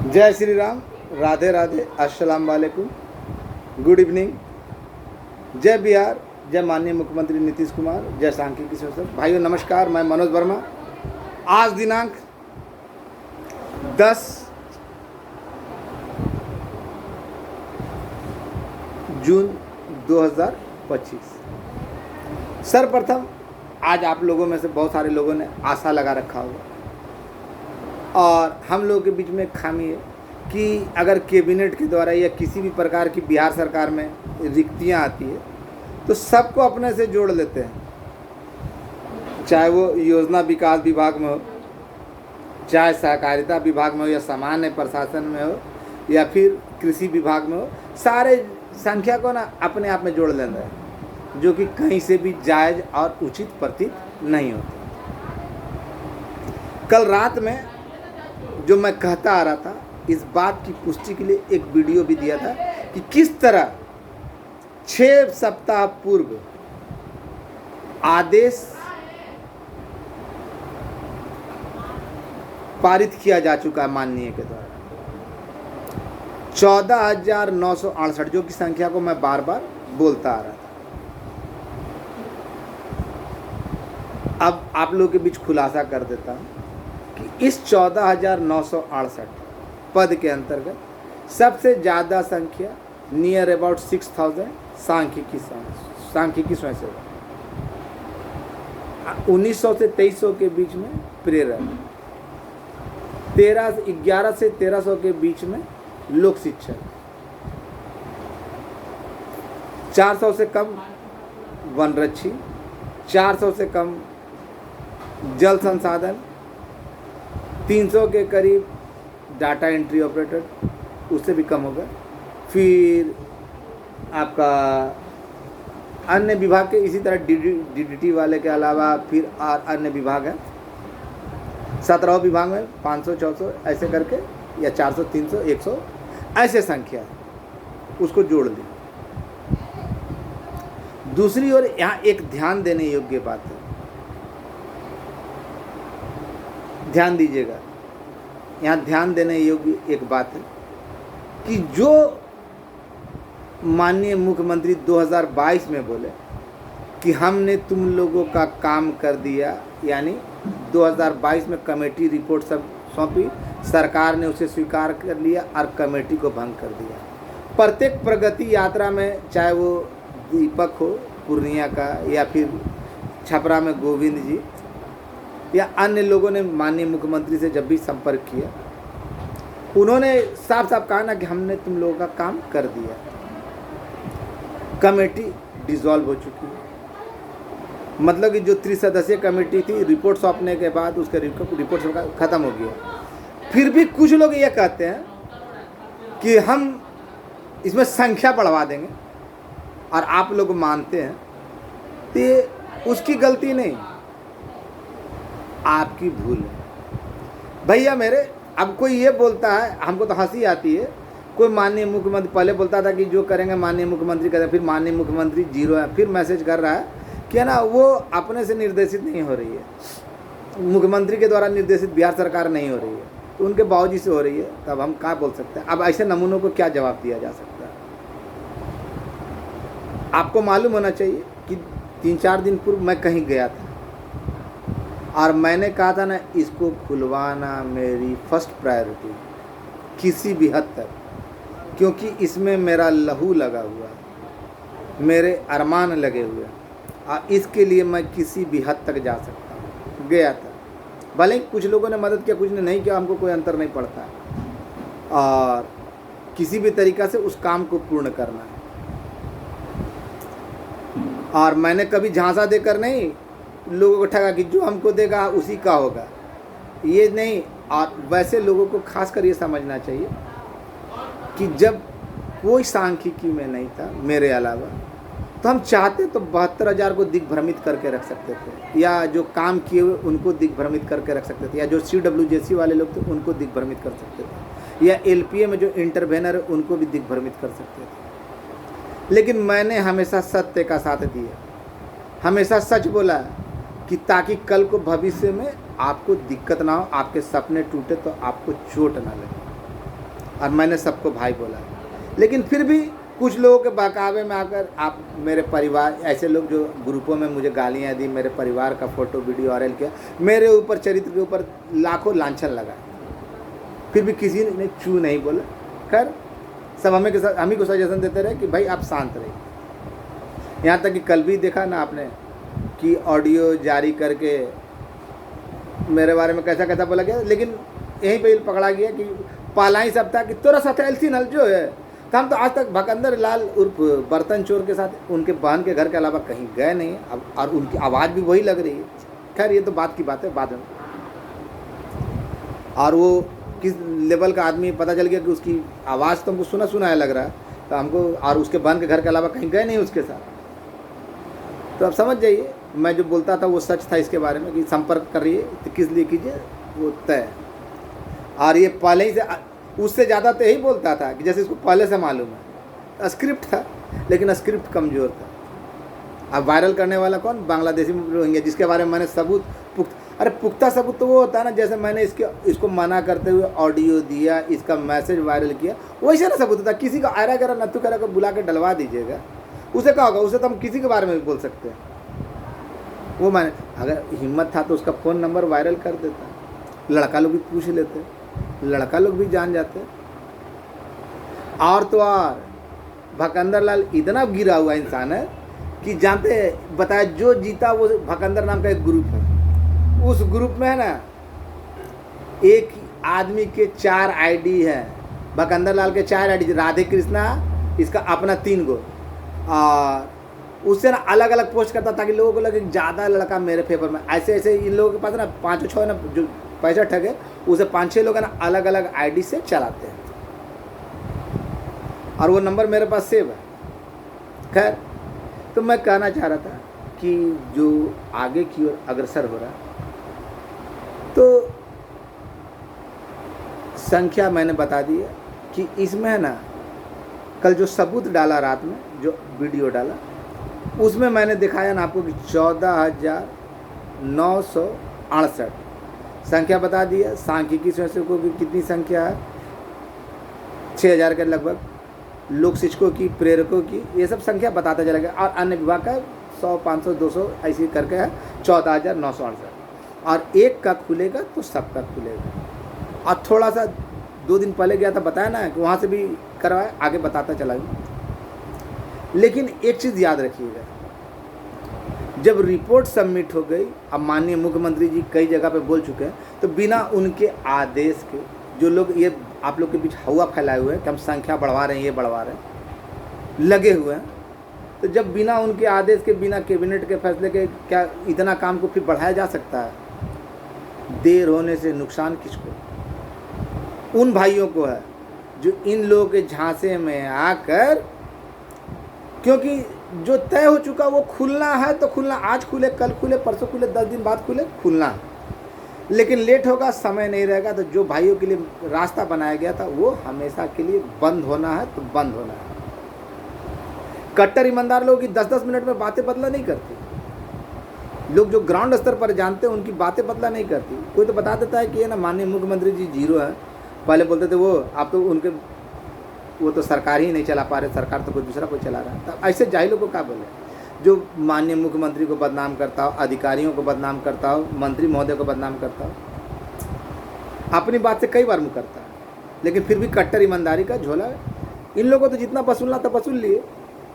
जय श्री राम, राधे राधे, अस्सलाम वालेकुम, गुड इवनिंग। जय बिहार, जय माननीय मुख्यमंत्री नीतीश कुमार, जय सांख्यिकी संसद। भाइयों नमस्कार, मैं मनोज वर्मा। आज दिनांक 10 जून 2025। सर्वप्रथम आज आप लोगों में से बहुत सारे लोगों ने आशा लगा रखा होगा और हम लोगों के बीच में खामी है कि अगर कैबिनेट के द्वारा या किसी भी प्रकार की बिहार सरकार में रिक्तियां आती है तो सबको अपने से जोड़ लेते हैं, चाहे वो योजना विकास विभाग में हो, चाहे सहकारिता विभाग में हो, या सामान्य प्रशासन में हो, या फिर कृषि विभाग में हो। सारे संख्या को ना अपने आप में जोड़ लेते हैं, जो कि कहीं से भी जायज़ और उचित प्रतीत नहीं होता। कल रात में जो मैं कहता आ रहा था, इस बात की पुष्टि के लिए एक वीडियो भी दिया था कि किस तरह 6 सप्ताह पूर्व आदेश पारित किया जा चुका है माननीय के द्वारा 14,968, जो की संख्या को मैं बार बार बोलता आ रहा था। अब आप लोगों के बीच खुलासा कर देता हूं कि इस 14,968 पद के अंतर्गत सबसे ज़्यादा संख्या नियर अबाउट 6,000 सांख्यिकी स्वयंसेवक, 1900 से 2300 के बीच में प्रेरक, 1100 से 1300 के बीच में लोक शिक्षक, 400 से कम वनरक्षी, 400 से कम जल संसाधन, 300 के करीब डाटा एंट्री ऑपरेटर, उससे भी कम होगा। फिर आपका अन्य विभाग के इसी तरह डीडीटी वाले के अलावा फिर अन्य विभाग हैं, 17 विभाग में 500 400 ऐसे करके, या 400 300 100 ऐसे संख्या उसको जोड़ ली। दूसरी ओर यहाँ एक ध्यान देने योग्य बात है, ध्यान दीजिएगा। यहाँ ध्यान देने योग्य एक बात है कि जो माननीय मुख्यमंत्री 2022 में बोले कि हमने तुम लोगों का काम कर दिया, यानी 2022 में कमेटी रिपोर्ट सब सौंपी, सरकार ने उसे स्वीकार कर लिया और कमेटी को भंग कर दिया। प्रत्येक प्रगति यात्रा में, चाहे वो दीपक हो पूर्णिया का, या फिर छपरा में गोविंद जी, या अन्य लोगों ने माननीय मुख्यमंत्री से जब भी संपर्क किया, उन्होंने साफ साफ कहा ना कि हमने तुम लोगों का काम कर दिया। कमेटी डिसॉल्व हो चुकी है, मतलब कि जो 3 सदस्यीय कमेटी थी, रिपोर्ट सौंपने के बाद उसका रिपोर्ट ख़त्म हो गया। फिर भी कुछ लोग ये कहते हैं कि हम इसमें संख्या बढ़वा देंगे और आप लोग मानते हैं, तो ये उसकी गलती नहीं, आपकी भूल है भैया मेरे। अब कोई ये बोलता है, हमको तो हंसी आती है, कोई माननीय मुख्यमंत्री पहले बोलता था कि जो करेंगे माननीय मुख्यमंत्री करें, फिर माननीय मुख्यमंत्री 0 है, फिर मैसेज कर रहा है कि ना वो अपने से निर्देशित नहीं हो रही है, मुख्यमंत्री के द्वारा निर्देशित बिहार सरकार नहीं हो रही है, तो उनके बावजूद से हो रही है। तब हम क्या बोल सकते हैं? अब ऐसे नमूनों को क्या जवाब दिया जा सकता है? आपको मालूम होना चाहिए कि 3-4 दिन पूर्व मैं कहीं गया था और मैंने कहा था ना, इसको खुलवाना मेरी फर्स्ट प्रायोरिटी किसी भी हद तक, क्योंकि इसमें मेरा लहू लगा हुआ है, मेरे अरमान लगे हुए हैं, और इसके लिए मैं किसी भी हद तक जा सकता हूँ। गया था, भले ही कुछ लोगों ने मदद किया, कुछ ने नहीं किया, हमको कोई अंतर नहीं पड़ता है, और किसी भी तरीक़ा से उस काम को पूर्ण करना है। और मैंने कभी झांसा देकर नहीं लोगों को ठगा कि जो हमको देगा उसी का होगा, ये नहीं। और वैसे लोगों को खासकर ये समझना चाहिए कि जब कोई सांख्यिकी में नहीं था मेरे अलावा, तो हम चाहते तो 72,000 को दिग्भ्रमित करके रख सकते थे, या जो काम किए हुए उनको दिग्भ्रमित करके रख सकते थे, या जो CWJC वाले लोग थे उनको दिग्भ्रमित कर सकते थे, या LPA में जो इंटरवेनर है उनको भी दिग्भ्रमित कर सकते थे। लेकिन मैंने हमेशा सत्य का साथ दिया, हमेशा सच बोला कि ताकि कल को भविष्य में आपको दिक्कत ना हो, आपके सपने टूटे तो आपको चोट ना लगे। और मैंने सबको भाई बोला। लेकिन फिर भी कुछ लोगों के बहकावे में आकर आप मेरे परिवार, ऐसे लोग जो ग्रुपों में मुझे गालियाँ दी, मेरे परिवार का फ़ोटो वीडियो वायरल किया, मेरे ऊपर चरित्र के ऊपर लाखों लांछन लगा, फिर भी किसी ने चू नहीं बोला। खैर सब हम ही को सजेशन देते रहे कि भाई आप शांत रहिए। यहाँ तक कि कल भी देखा ना आपने कि ऑडियो जारी करके मेरे बारे में कैसा कैसा बोला गया, लेकिन यहीं पे पकड़ा गया कि पहला ही सब था कि तोरा साथ एलसी नल जो है। तो हम तो आज तक भकंदर लाल उर्फ बर्तन चोर के साथ उनके बहन के घर के अलावा कहीं गए नहीं अब, और उनकी आवाज़ भी वही लग रही है। खैर ये तो बात की बात है बाद में। और वो किस लेवल का आदमी पता चल गया कि उसकी आवाज़ तो हमको सुना सुना है लग रहा है, तो हमको, और उसके बहन के घर के अलावा कहीं गए नहीं उसके साथ। तो आप समझ जाइए मैं जो बोलता था वो सच था इसके बारे में कि संपर्क करिए तो किस लिए कीजिए वो तय। और ये पहले ही से उससे ज़्यादा तो यही बोलता था कि जैसे इसको पहले से मालूम है। स्क्रिप्ट था, लेकिन स्क्रिप्ट कमज़ोर था। अब वायरल करने वाला कौन? बांग्लादेशी रोहिंग्या, जिसके बारे में मैंने सबूत अरे पुख्ता सबूत तो वो होता है ना, जैसे मैंने इसको मना करते हुए ऑडियो दिया, इसका मैसेज वायरल किया, वैसे ना सबूत होता। किसी का आयरा गरा नत्थु करा को बुला के डलवा दीजिएगा, उसे क्या होगा? उसे तो हम किसी के बारे में भी बोल सकते हैं। वो मैंने अगर हिम्मत था तो उसका फ़ोन नंबर वायरल कर देता, लड़का लोग भी पूछ लेते, लड़का लोग भी जान जाते। और तो और भकंदर लाल इतना गिरा हुआ इंसान है कि जानते बताया जो जीता वो भकंदर नाम का एक ग्रुप है, उस ग्रुप में है ना एक आदमी के 4 आईडी है। भकंदर लाल के 4 आईडी, राधे कृष्णा इसका अपना 3 गो, और उससे ना अलग अलग पोस्ट करता ताकि लोगों को लगे ज़्यादा लड़का मेरे फेवर में। ऐसे ऐसे इन लोगों के पास ना 5-6 ना जो पैसा ठगे, उसे 5-6 लोग है ना अलग अलग आईडी से चलाते हैं, और वो नंबर मेरे पास सेव है। खैर तो मैं कहना चाह रहा था कि जो आगे की ओर अग्रसर हो रहा, तो संख्या मैंने बता दी है कि इसमें है ना कल जो सबूत डाला रात में, जो वीडियो डाला, उसमें मैंने दिखाया ना आपको कि 14,968 संख्या बता दी है। सांख्यिकी स्वयंसेवकों को भी कितनी संख्या है? 6,000 के लगभग। लोक शिक्षकों की, प्रेरकों की, ये सब संख्या बताता चला गया। और अन्य विभाग का 100, 500, 200 ऐसी करके है 14,968। और एक का खुलेगा तो सबका खुलेगा। और थोड़ा सा 2 दिन पहले गया था, बताया ना कि वहाँ से भी करवाया, आगे बताता चला गया। लेकिन एक चीज़ याद रखिएगा, जब रिपोर्ट सबमिट हो गई, अब माननीय मुख्यमंत्री जी कई जगह पे बोल चुके हैं, तो बिना उनके आदेश के जो लोग ये आप लोग के बीच हवा फैलाए हुए हैं कि हम संख्या बढ़वा रहे हैं, ये बढ़वा रहे हैं, लगे हुए हैं, तो जब बिना उनके आदेश के, बिना कैबिनेट के फैसले के क्या इतना काम को फिर बढ़ाया जा सकता है? देर होने से नुकसान किसको? उन भाइयों को है जो इन लोगों के झांसे में आकर, क्योंकि जो तय हो चुका वो खुलना है तो खुलना, आज खुले, कल खुले, परसों खुले, 10 दिन बाद खुले, खुलना है। लेकिन लेट होगा, समय नहीं रहेगा, तो जो भाइयों के लिए रास्ता बनाया गया था वो हमेशा के लिए बंद होना है तो बंद होना है। कट्टर ईमानदार लोगों की 10-10 मिनट में बातें बदला नहीं करती। लोग जो ग्राउंड स्तर पर जानते हैं उनकी बातें बदला नहीं करती। कोई तो बता देता है कि ये ना माननीय मुख्यमंत्री जी 0 है, पहले बोलते थे वो, आप तो उनके वो तो सरकार ही नहीं चला पा रहे, सरकार तो कोई दूसरा कोई चला रहा है। तो ऐसे जाहिलों को क्या बोले? जो माननीय मुख्यमंत्री को बदनाम करता हो, अधिकारियों को बदनाम करता हो, मंत्री महोदय को बदनाम करता हो, अपनी बात से कई बार मुँह करता है, लेकिन फिर भी कट्टर ईमानदारी का झोला है। इन लोगों को तो जितना वसूलना था वसूल लिए।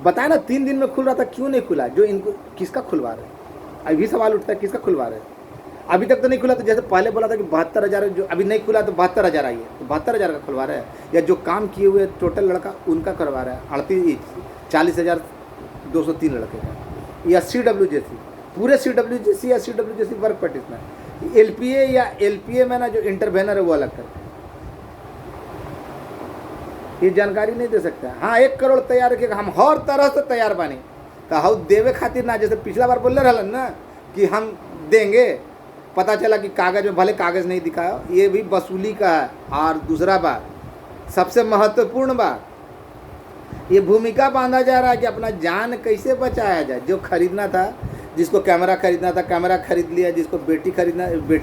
बताया ना 3 दिन में खुल रहा था, क्यों नहीं खुला? जो इनको किसका खुलवा रहे? अभी सवाल उठता है किसका खुलवा रहे? अभी तक तो नहीं खुला। तो जैसे पहले बोला था कि 72,000, जो अभी नहीं खुला तो 72,000 आइए, तो 72,000 का खुलवा रहे हैं। या जो काम किए हुए टोटल लड़का उनका करवा रहा है 40,203 लड़के का। या CWJC, पूरे CWJC या CWJC वर्क पार्टिसनर, LPA या LPA में ना जो इंटरवेनर है वो अलग करके, ये जानकारी नहीं दे सकता। हाँ 1 करोड़ तैयार रखिएगा, हम हर तरह से तैयार बानी। तो हम देवे खातिर ना, जैसे पिछला बार बोल रहे ना कि हम देंगे, पता चला कि कागज़ में भले कागज़ नहीं दिखाया, ये भी वसूली का है। और दूसरा बात, सबसे महत्वपूर्ण बात, ये भूमिका बांधा जा रहा है कि अपना जान कैसे बचाया जाए। जो खरीदना था जिसको कैमरा खरीदना था कैमरा खरीद लिया, जिसको बेटी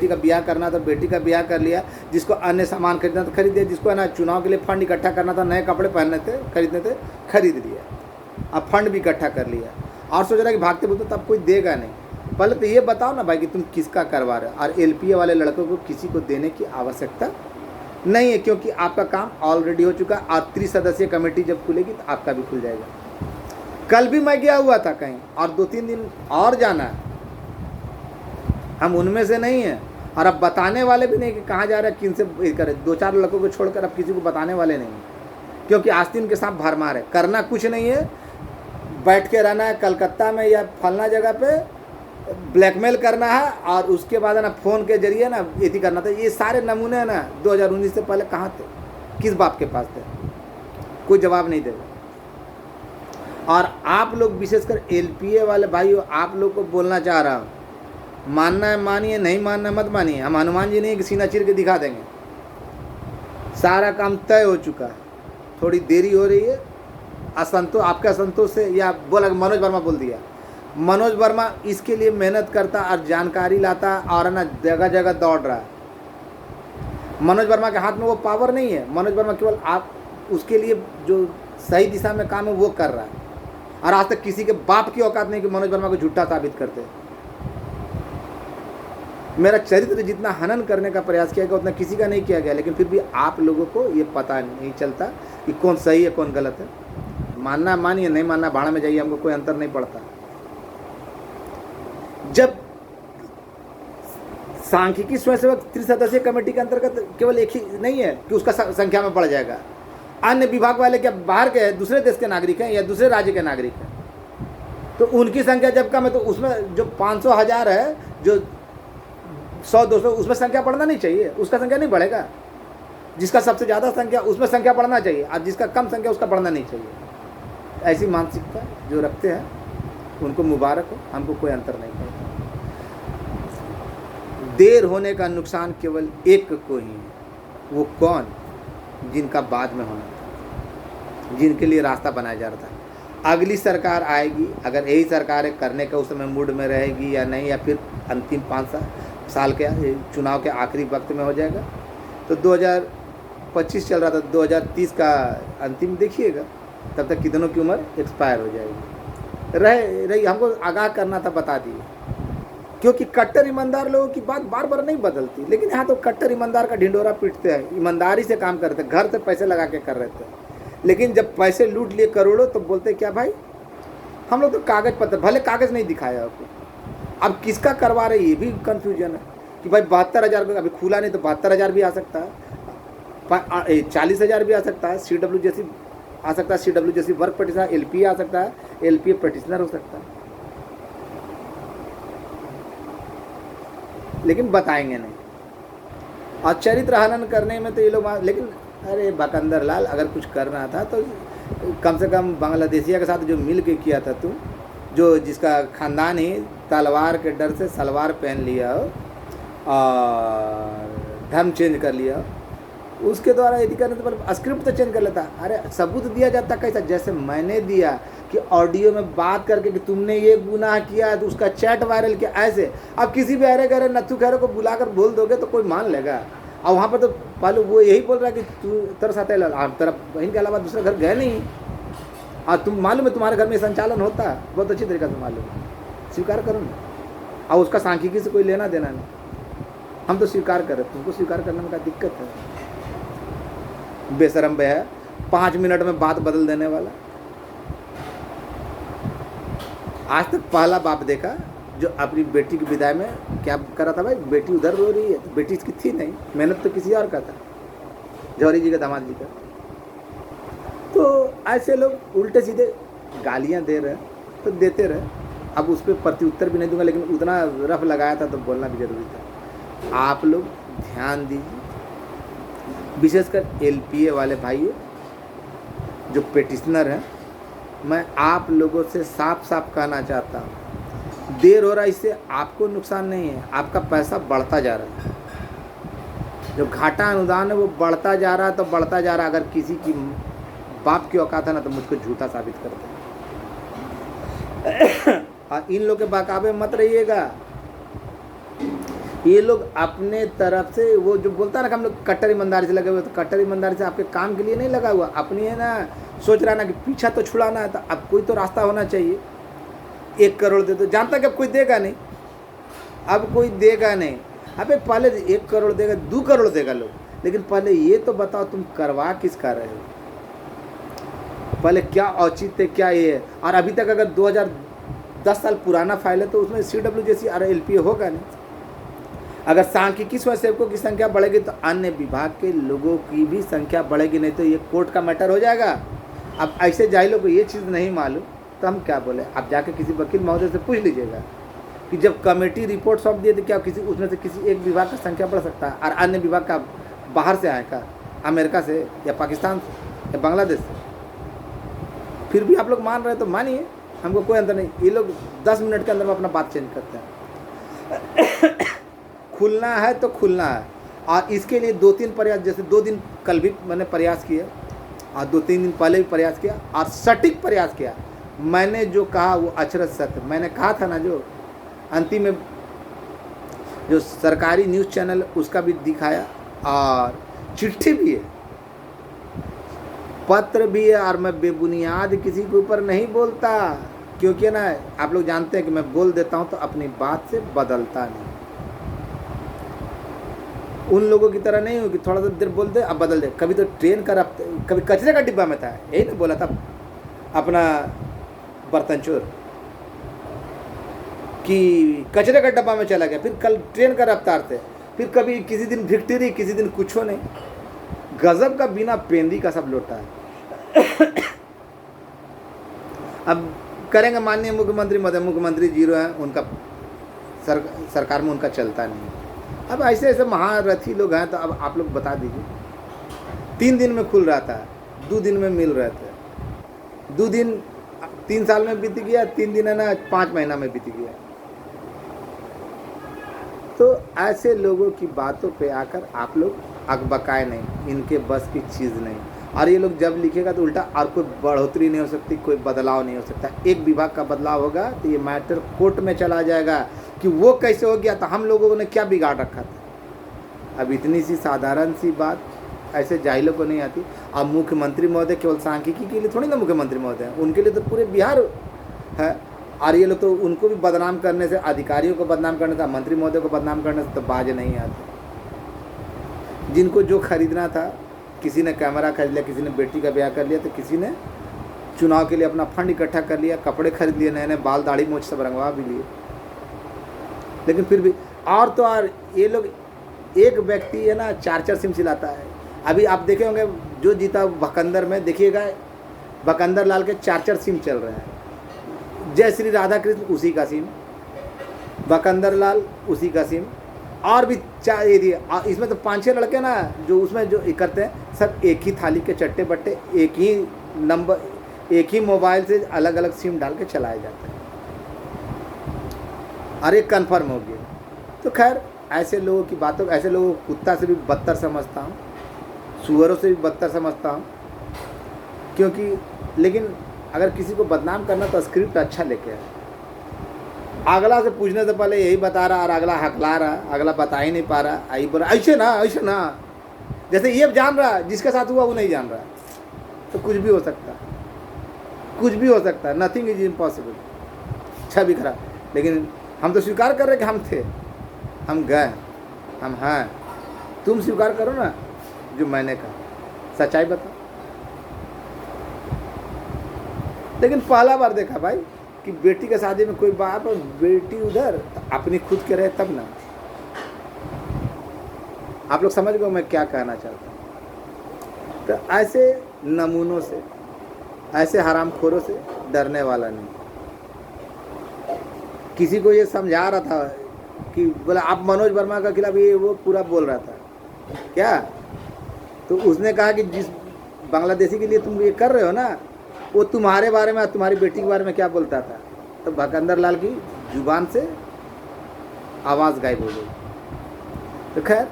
का ब्याह करना था बेटी का ब्याह कर लिया, जिसको अन्य सामान खरीदना था खरीद लिया, जिसको है ना चुनाव के लिए फंड इकट्ठा करना था, नए कपड़े पहनने थे खरीदने थे खरीद लिया, अब फंड भी इकट्ठा कर लिया और सोच रहा कि भागते बोलते तब कोई देगा नहीं। पहले तो ये बताओ ना भाई कि तुम किसका करवा रहे हो। और LPA वाले लड़कों को किसी को देने की आवश्यकता नहीं है, क्योंकि आपका काम ऑलरेडी हो चुका है और 30 सदस्यीय कमेटी जब खुलेगी तो आपका भी खुल जाएगा। कल भी मैं गया हुआ था कहीं और 2-3 दिन और जाना है, हम उनमें से नहीं हैं और अब बताने वाले भी नहीं कि कहाँ जा रहे हैं, किन से करे। 2-4 लड़कों को छोड़कर अब किसी को बताने वाले नहीं, क्योंकि आस्तीन के साथ भरमार है, करना कुछ नहीं है, बैठ के रहना है कलकत्ता में या फलना जगह पे, ब्लैकमेल करना है और उसके बाद है ना फ़ोन के जरिए ना ये करना था। ये सारे नमूने है ना 2019 से पहले कहाँ थे, किस बाप के पास थे, कोई जवाब नहीं देगा। और आप लोग विशेषकर LPA वाले भाइयों, आप लोग को बोलना चाह रहा हूँ, मानना है मानिए, नहीं मानना मत मानिए। हम हनुमान जी नहीं कि सीना चीर के दिखा देंगे, सारा काम तय हो चुका है, थोड़ी देरी हो रही है। असंतोष आपके असंतोष से, या बोला मनोज वर्मा बोल दिया, मनोज वर्मा इसके लिए मेहनत करता और जानकारी लाता और ना जगह जगह दौड़ रहा है। मनोज वर्मा के हाथ में वो पावर नहीं है, मनोज वर्मा केवल आप उसके लिए जो सही दिशा में काम है वो कर रहा है। और आज तक किसी के बाप की औकात नहीं कि मनोज वर्मा को झूठा साबित करते। मेरा चरित्र जितना हनन करने का प्रयास किया गया उतना किसी का नहीं किया गया, लेकिन फिर भी आप लोगों को ये पता नहीं चलता कि कौन सही है कौन गलत है। मानना मानिए, नहीं मानना भाड़ा में जाइए, हमको कोई अंतर नहीं पड़ता। जब सांख्यिकी स्वयंसेवक त्रिसदस्यीय कमेटी के अंतर्गत केवल एक ही नहीं है कि उसका संख्या में बढ़ जाएगा, अन्य विभाग वाले क्या बाहर के दूसरे देश के नागरिक हैं या दूसरे राज्य के नागरिक हैं, तो उनकी संख्या जब कम है तो उसमें जो 500,000 है, जो 100-200, उसमें संख्या बढ़ना नहीं चाहिए, उसका संख्या नहीं बढ़ेगा। जिसका सबसे ज़्यादा संख्या उसमें संख्या बढ़ना चाहिए और जिसका कम संख्या उसका बढ़ना नहीं चाहिए। ऐसी मानसिकता जो रखते हैं उनको मुबारक हो, हमको कोई अंतर नहीं पड़ता। देर होने का नुकसान केवल एक को ही है, वो कौन? जिनका बाद में होना था, जिनके लिए रास्ता बनाया जा रहा था। अगली सरकार आएगी, अगर यही सरकार करने का उस समय मूड में रहेगी या नहीं, या फिर अंतिम 5 साल के चुनाव के आखिरी वक्त में हो जाएगा, तो 2025 चल रहा था, 2030 का अंतिम देखिएगा, तब तक कितनों की उम्र एक्सपायर हो जाएगी। रही हमको आगाह करना था, बता दिए, क्योंकि कट्टर ईमानदार लोगों की बात बार बार नहीं बदलती। लेकिन यहाँ तो कट्टर ईमानदार का ढिंडोरा पीटते हैं, ईमानदारी से काम करते, घर से पैसे लगा के कर रहे थे, लेकिन जब पैसे लूट लिए करोड़ों तो बोलते क्या भाई हम लोग तो कागज़ पत्र, भले कागज़ नहीं दिखाया आपको, अब किसका करवा रहे ये भी कन्फ्यूजन है कि भाई 72,000 का अभी खुला नहीं तो 72,000 भी आ सकता है, 40,000 भी आ सकता है, CW जैसी आ सकता है, CW जैसी वर्क पटिशनर, LPA आ सकता है, LPA पटिशनर हो सकता है, लेकिन बताएंगे नहीं। और चरित्र हनन करने में तो ये लोग, लेकिन अरे भकंदर लाल, अगर कुछ करना था तो कम से कम बांग्लादेशिया के साथ जो मिल के किया था तुम, जो जिसका ख़ानदान ही तलवार के डर से सलवार पहन लिया हो और धर्म चेंज कर लिया, उसके द्वारा यदि करने तो पर स्क्रिप्ट तो चेंज कर लेता। अरे सबूत दिया जाता कैसा, जैसे मैंने दिया कि ऑडियो में बात करके कि तुमने ये गुनाह किया तो उसका चैट वायरल किया, ऐसे अब किसी भी अरे गहरे नत्थु खैरे को बुलाकर बोल दोगे तो कोई मान लेगा। और वहाँ पर तो पहले वो यही बोल रहा है कि तू तेरे साथ आप तेरा बहन के अलावा दूसरे घर गए नहीं, और तुम मालूम है तुम्हारे घर में संचालन होता है, बहुत अच्छी तरीक़े से मालूम है, स्वीकार करो ना। और उसका सांख्यिकी से कोई लेना देना नहीं, हम तो स्वीकार करें, तुमको स्वीकार करने में क्या दिक्कत है? बेशरम बे है, 5 मिनट में बात बदल देने वाला। आज तक पहला बाप देखा जो अपनी बेटी की विदाई में क्या कर रहा था, भाई बेटी उधर रो रही है तो बेटी इसकी थी नहीं, मेहनत तो किसी और का था, जौहरी जी का, दामाद जी का। तो ऐसे लोग उल्टे सीधे गालियां दे रहे तो देते रहे, अब उस पर प्रत्युत्तर भी नहीं दूंगा, लेकिन उतना रफ लगाया था तो बोलना भी जरूरी था। आप लोग ध्यान दीजिए, विशेषकर LPA वाले भाइयों जो पेटिशनर हैं, मैं आप लोगों से साफ साफ कहना चाहता हूँ, देर हो रहा है इससे आपको नुकसान नहीं है, आपका पैसा बढ़ता जा रहा है, जो घाटा अनुदान है वो बढ़ता जा रहा है, तो बढ़ता जा रहा है। अगर किसी की बाप की औकात है ना तो मुझको झूठा साबित कर दे। और इन लोग के बहकावे मत रहिएगा। ये लोग अपने तरफ से वो जो बोलता है ना कि हम लोग कट्टर ईमानदारी से लगे हुए, तो कट्टर ईमानदारी से आपके काम के लिए नहीं लगा हुआ, अपनी है ना सोच रहा ना कि पीछा तो छुड़ाना है, तो अब कोई तो रास्ता होना चाहिए। 1 करोड़ दे दो, जानता कि अब कोई देगा नहीं, अब कोई देगा नहीं। अबे पहले 1 करोड़ देगा, 2 करोड़ देगा लोग, लेकिन पहले ये तो बताओ तुम करवा किस कर रहे हो, पहले क्या औचित्य क्या ये है। और अभी तक अगर 2010 साल पुराना फाइल है तो उसमें CW जैसी RLPA होगा नहीं। अगर सांख्यिकी स्वयंसेवकों की संख्या बढ़ेगी तो अन्य विभाग के लोगों की भी संख्या बढ़ेगी, नहीं तो ये कोर्ट का मैटर हो जाएगा। अब ऐसे जाहिलों को ये चीज़ नहीं मालूम तो हम क्या बोले। आप जाके किसी वकील महोदय से पूछ लीजिएगा कि जब कमेटी रिपोर्ट सौंप दिए तो क्या किसी उसमें से किसी एक विभाग का संख्या बढ़ सकता है और अन्य विभाग का बाहर से आएगा, अमेरिका से या पाकिस्तान से या बांग्लादेश से। फिर भी आप लोग मान रहे तो मानिए, हमको कोई अंतर नहीं। ये लोग 10 मिनट के अंदर में अपना बात चेंज करते हैं। खुलना है तो खुलना है, और इसके लिए 2-3 प्रयास, जैसे 2 दिन कल भी मैंने प्रयास किया और 2-3 दिन पहले भी प्रयास किया और सटीक प्रयास किया। मैंने जो कहा वो अक्षरशः सत्य। मैंने कहा था ना, जो अंतिम में जो सरकारी न्यूज़ चैनल उसका भी दिखाया और चिट्ठी भी है, पत्र भी है, और मैं बेबुनियाद किसी के ऊपर नहीं बोलता, क्योंकि ना आप लोग जानते हैं कि मैं बोल देता हूँ तो अपनी बात से बदलता नहीं। उन लोगों की तरह नहीं हो कि थोड़ा सा देर बोल दे अब बदल दे। कभी तो ट्रेन का रफ्ते, कभी कचरे का डिब्बा में था, यही ना बोला था अपना बर्तन चोर कि कचरे का डब्बा में चला गया, फिर कल ट्रेन का रफ्तार थे, फिर कभी किसी दिन विक्ट्री, किसी दिन कुछ हो नहीं। गजब का बिना पेंदी का सब लौटा है। अब करेंगे माननीय मुख्यमंत्री महोदय, मुख्यमंत्री जीरो है, उनका सरकार में उनका चलता नहीं। अब ऐसे ऐसे महारथी लोग हैं, तो अब आप लोग बता दीजिए। 3 दिन में खुल रहा था, 2 दिन में मिल रहे थे, 2 दिन 3 साल में बीत गया, 3 दिन है ना 5 महीना में बीत गया। तो ऐसे लोगों की बातों पे आकर आप लोग अकबकाए नहीं, इनके बस की चीज़ नहीं। और ये लोग जब लिखेगा तो उल्टा और कोई बढ़ोतरी नहीं हो सकती, कोई बदलाव नहीं हो सकता। एक विभाग का बदलाव होगा तो ये मैटर कोर्ट में चला जाएगा कि वो कैसे हो गया था, हम लोगों ने क्या बिगाड़ रखा था। अब इतनी सी साधारण सी बात ऐसे जाहिलों को नहीं आती। अब मुख्यमंत्री महोदय केवल सांख्यिकी के लिए थोड़ी ना मुख्यमंत्री महोदय हैं, उनके लिए तो पूरे बिहार है। और ये लोग तो उनको भी बदनाम करने से, अधिकारियों को बदनाम करने से, मंत्री महोदय को बदनाम करने से तो बाज नहीं आते। जिनको जो खरीदना था, किसी ने कैमरा खरीद लिया, किसी ने बेटी का ब्याह कर लिया, तो किसी ने चुनाव के लिए अपना फंड इकट्ठा कर लिया, कपड़े खरीद लिए, नए नए बाल दाढ़ी मूंछ सब रंगवा भी लिए। लेकिन फिर भी और तो और ये लोग, एक व्यक्ति है ना 4-4 सिम चलाता है। अभी आप देखे होंगे जो जीता भकंदर में, देखिएगा भकंदर लाल के 4-4 सिम चल रहे हैं। जय श्री राधा कृष्ण उसी का सिम, भकंदर लाल उसी का सिम, और भी 4 इसमें तो 5-6 लड़के ना जो उसमें जो करते हैं, सब एक ही थाली के चट्टे बट्टे, एक ही नंबर, एक ही मोबाइल से अलग अलग सिम डाल के चलाए जाते हैं। अरे कन्फर्म हो गया। तो खैर ऐसे लोगों की बातों, ऐसे लोगों को कुत्ता से भी बदतर समझता हूँ, सुअरों से भी बदतर समझता हूँ। क्योंकि लेकिन अगर किसी को बदनाम करना तो स्क्रिप्ट अच्छा लेके आए। अगला से पूछने से पहले यही बता रहा और अगला हकला रहा, अगला बता ही नहीं पा रहा, आई बोला ऐसे ना, जैसे ये जान रहा, जिसके साथ हुआ वो नहीं जान रहा। तो कुछ भी हो सकता है, कुछ भी हो सकता है, नथिंग इज इम्पॉसिबल। छवि खराब, लेकिन हम तो स्वीकार कर रहे कि हम थे, हम गए, हम हैं। तुम स्वीकार करो ना जो मैंने कहा, सच्चाई बताओ। लेकिन पहला बार देखा भाई कि बेटी के शादी में कोई बाप और बेटी उधर, अपनी खुद के रहे तब ना। आप लोग समझ गए मैं क्या कहना चाहता हूँ। तो ऐसे नमूनों से, ऐसे हरामखोरों से डरने वाला नहीं। किसी को ये समझा रहा था कि बोला आप मनोज वर्मा का खिलाफ ये वो पूरा बोल रहा था क्या, तो उसने कहा कि जिस बांग्लादेशी के लिए तुम ये कर रहे हो ना, वो तुम्हारे बारे में, तुम्हारी बेटी के बारे में क्या बोलता था। तो भकंदर लाल की जुबान से आवाज़ गायब हो गई। तो खैर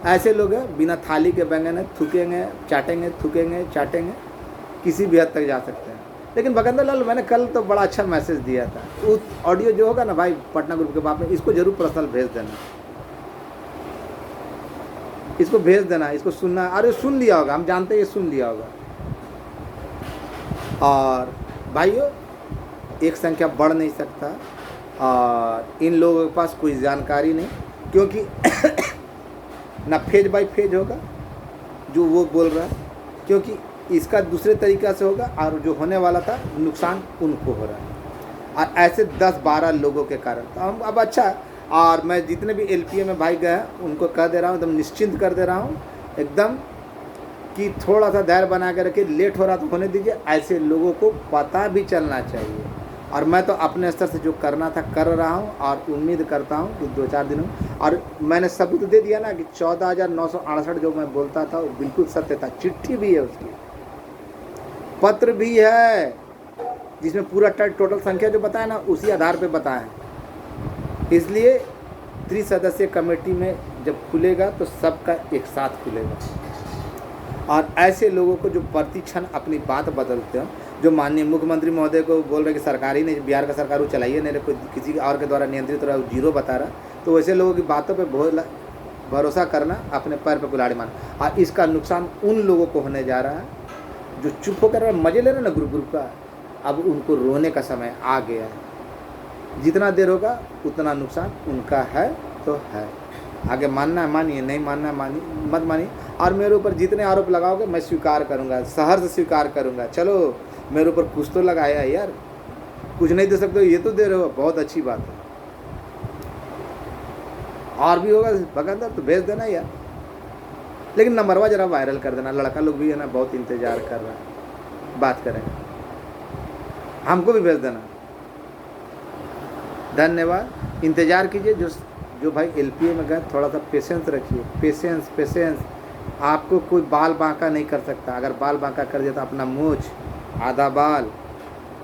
ऐसे लोग हैं, बिना थाली के बैंगन है, थूकेंगे चाटेंगे, थूकेंगे चाटेंगे, किसी भी हद तक जा सकते हैं। लेकिन भगंदर लाल मैंने कल तो बड़ा अच्छा मैसेज दिया था, उस ऑडियो जो होगा ना भाई पटना ग्रुप के बाप में, इसको जरूर पर्सनल भेज देना, इसको भेज देना, इसको सुनना। अरे सुन लिया होगा, हम जानते हैं ये सुन लिया होगा। और भाइयों एक संख्या बढ़ नहीं सकता, और इन लोगों के पास कोई जानकारी नहीं, क्योंकि ना फेज बाय फेज होगा जो वो बोल रहा है, क्योंकि इसका दूसरे तरीक़ा से होगा, और जो होने वाला था नुकसान उनको हो रहा है, और ऐसे 10-12 लोगों के कारण। तो हम अब अच्छा, और मैं जितने भी एलपीए में भाई गए हैं उनको कह दे रहा हूँ, एकदम निश्चिंत कर दे रहा हूँ एकदम, कि थोड़ा सा धैर्य बना के रखिए, लेट हो रहा तो होने दीजिए। ऐसे लोगों को पता भी चलना चाहिए, और मैं तो अपने स्तर से जो करना था कर रहा हूँ, और उम्मीद करता हूँ कि 2-4 दिनों, और मैंने सबूत दे दिया ना कि 14,968 जो मैं बोलता था वो बिल्कुल सत्य था। चिट्ठी भी है उसकी, पत्र भी है, जिसमें पूरा टोटल संख्या जो बताया ना उसी आधार पे बताया है। इसलिए 3 सदस्यीय कमेटी में जब खुलेगा तो सबका एक साथ खुलेगा, और ऐसे लोगों को जो प्रतिक्षण अपनी बात बदलते हो, जो माननीय मुख्यमंत्री महोदय को बोल रहे कि सरकार ही नहीं, बिहार का सरकार वो चलाइए नहीं, कोई किसी और के द्वारा नियंत्रित हो रहा है, जीरो बता रहा, तो वैसे लोगों की बातों पे भरोसा करना, अपने पैर पे कुल्हाड़ी मारना। और इसका नुकसान उन लोगों को होने जा रहा है जो चुप होकर मजे ले रहे ना ग्रुप का, अब उनको रोने का समय आ गया है। जितना देर होगा उतना नुकसान उनका है तो है। आगे मानना है मानिए, नहीं मानना है मानिए, मत मानिए। और मेरे ऊपर जितने आरोप लगाओगे मैं स्वीकार करूंगा, सहर्ष से स्वीकार करूंगा। चलो मेरे ऊपर कुछ तो लगाया यार, कुछ नहीं दे सकते हो ये तो दे रहे हो, बहुत अच्छी बात है। और भी होगा भगंदर तो भेज देना यार, लेकिन नंबरवा जरा वायरल कर देना। लड़का लोग भी है ना बहुत इंतजार कर रहा है, बात करेंगे, हमको भी भेज देना। धन्यवाद, इंतज़ार कीजिए। जो भाई एलपीए में गए थोड़ा सा पेशेंस रखिए, पेशेंस। आपको कोई बाल बांका नहीं कर सकता। अगर बाल बांका कर दिया तो अपना मूछ, आधा बाल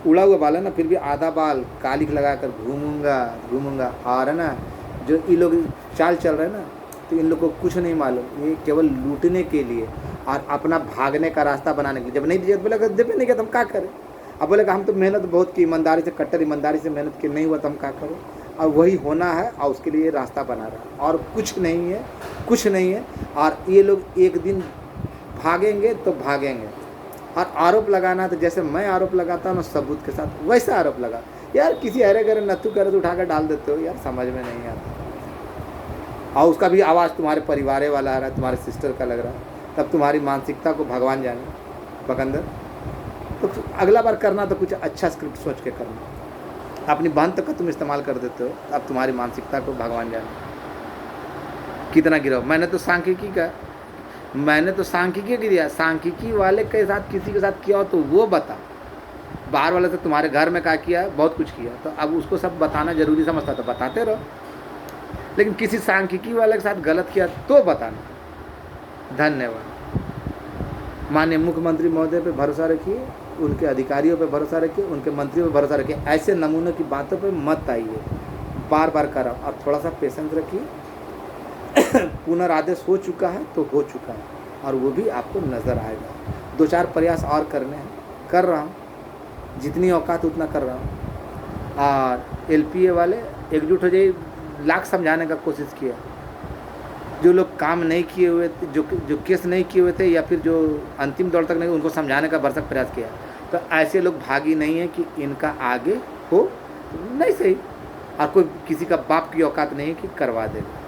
उड़ा हुआ बाल है ना, फिर भी आधा बाल कालिख लगा कर घूमूंगा। और है ना जो ये लोग चाल चल रहे हैं ना, तो इन लोगों को कुछ नहीं मालूम, ये केवल लूटने के लिए और अपना भागने का रास्ता बनाने के लिए। जब नहीं दिया तो बोला जब नहीं किया तो हम क्या करें। अब बोले हम तो मेहनत बहुत की, ईमानदारी से, कट्टर ईमानदारी से मेहनत की, नहीं हुआ तो हम क्या करें। और वही होना है, और उसके लिए रास्ता बना रहा है, और कुछ नहीं है। और ये लोग एक दिन भागेंगे तो भागेंगे। और आरोप लगाना तो जैसे मैं आरोप लगाता हूँ ना सबूत के साथ, वैसा आरोप लगा यार। किसी अरे गरे नत्थु करे तो उठा कर डाल देते हो यार, समझ में नहीं आता। और उसका भी आवाज़ तुम्हारे परिवार वाला आ रहा है, तुम्हारे सिस्टर का लग रहा है, तब तुम्हारी मानसिकता को भगवान जाने। भगंदर तो अगला बार करना तो कुछ अच्छा स्क्रिप्ट सोच के करना। अपनी बहन तक का तुम इस्तेमाल कर देते हो, अब तुम्हारी मानसिकता को भगवान जाने कितना गिराओ। मैंने तो सांख्यिकी दिया, सांख्यिकी वाले के साथ किसी के साथ किया हो तो वो बता। बाहर वाले से तुम्हारे घर में क्या किया, बहुत कुछ किया, तो अब उसको सब बताना जरूरी समझता तो बताते रहो, लेकिन किसी सांख्यिकी वाले के साथ गलत किया तो बताना। धन्यवाद। माननीय मुख्यमंत्री महोदय पे भरोसा रखिए, उनके अधिकारियों पे भरोसा रखिए, उनके मंत्रियों पे भरोसा रखिए। ऐसे नमूनों की बातों पे मत आइए, बार बार कराओ। अब थोड़ा सा पेशेंस रखिए। पुनरादेश हो चुका है तो हो चुका है, और वो भी आपको नज़र आएगा। 2-4 प्रयास और करने हैं, कर रहा हूँ, जितनी औकात उतना कर रहा हूँ। और एलपीए वाले एकजुट हो जाइए, लाख समझाने का कोशिश किया। जो लोग काम नहीं किए हुए थे, जो केस नहीं किए हुए थे, या फिर जो अंतिम दौर तक नहीं, उनको समझाने का भरसक प्रयास किया। तो ऐसे लोग भागी नहीं है कि इनका आगे हो नहीं सही, और कोई किसी का बाप की औकात नहीं है कि करवा देगा।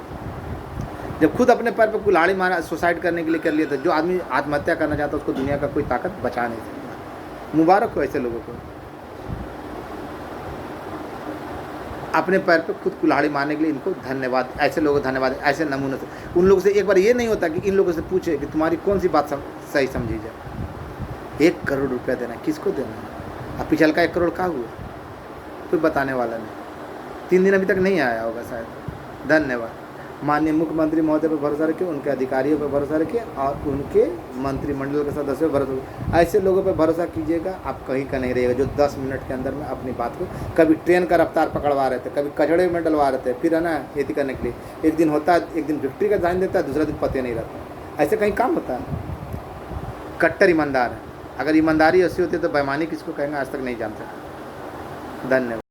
जब खुद अपने पैर पर कुल्हाड़ी मारा, सुसाइड करने के लिए कर लिया था, जो आदमी आत्महत्या करना चाहता है उसको दुनिया का कोई ताकत बचा नहीं सकता। मुबारक हो ऐसे लोगों को, अपने पैर पे खुद कुल्हाड़ी मारने के लिए इनको धन्यवाद। ऐसे लोगों को धन्यवाद, ऐसे नमूने से। उन लोगों से एक बार ये नहीं होता कि इन लोगों से पूछे कि तुम्हारी कौन सी बात सही समझी जाए। 1 करोड़ रुपया देना, किसको देना है? अब पिछल का 1 करोड़ कहाँ हुआ, कोई बताने वाला नहीं। 3 दिन अभी तक नहीं आया होगा शायद। धन्यवाद। माननीय मुख्यमंत्री महोदय पर भरोसा रखिए, उनके अधिकारियों पर भरोसा रखिए, और उनके मंत्रिमंडल के सदस्यों पर भरोसा। ऐसे लोगों पर भरोसा कीजिएगा, आप कहीं का नहीं रहिएगा, जो 10 मिनट के अंदर में अपनी बात को, कभी ट्रेन का रफ्तार पकड़वा रहे थे, कभी कचड़े में डलवा रहे थे, फिर है ना खेती करने के लिए। एक दिन होता है, एक दिन विक्ट्री का साइन देता है, दूसरा दिन पते नहीं रहता। ऐसे कहीं काम होता है। कट्टर ईमानदार है, अगर ईमानदारी ऐसी होती है तो बेईमानी किसको कहेंगे, आज तक नहीं जान सका। धन्यवाद।